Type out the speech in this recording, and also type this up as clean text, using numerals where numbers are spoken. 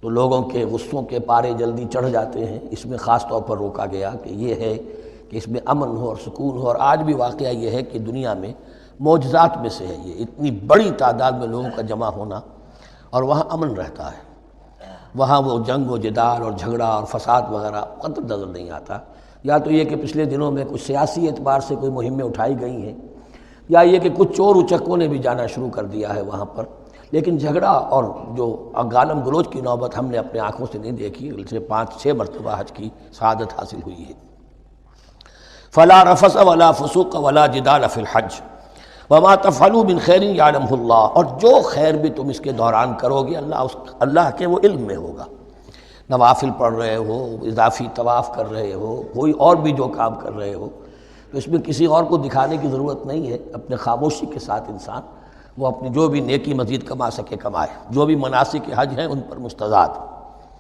تو لوگوں کے غصوں کے پارے جلدی چڑھ جاتے ہیں۔ اس میں خاص طور پر روکا گیا کہ یہ ہے کہ اس میں امن ہو اور سکون ہو۔ اور آج بھی واقعہ یہ ہے کہ دنیا میں معجزات میں سے ہے یہ، اتنی بڑی تعداد میں لوگوں کا جمع ہونا، اور وہاں امن رہتا ہے، وہاں وہ جنگ و جدال اور جھگڑا اور فساد وغیرہ قطع نظر نہیں آتا۔ یا تو یہ کہ پچھلے دنوں میں کچھ سیاسی اعتبار سے کوئی مہمیں اٹھائی گئی ہیں، یا یہ کہ کچھ چور اچکوں نے بھی جانا شروع کر دیا ہے وہاں پر، لیکن جھگڑا اور جو گالم گلوچ کی نوبت ہم نے اپنے آنکھوں سے نہیں دیکھی۔ اسے 5-6 مرتبہ حج کی سعادت حاصل ہوئی ہے۔ فلا رفث ولا فسوق ولا جدال فی الحج وما تفعلوا من خیر یعلمہ اللہ، اور جو خیر بھی تم اس کے دوران کرو گے اللہ کے وہ علم میں ہوگا۔ نوافل پڑھ رہے ہو، اضافی طواف کر رہے ہو، کوئی اور بھی جو کام کر رہے ہو، تو اس میں کسی اور کو دکھانے کی ضرورت نہیں ہے۔ اپنے خاموشی کے ساتھ انسان وہ اپنی جو بھی نیکی مزید کما سکے کمائے، جو بھی مناسک حج ہیں ان پر مستزاد۔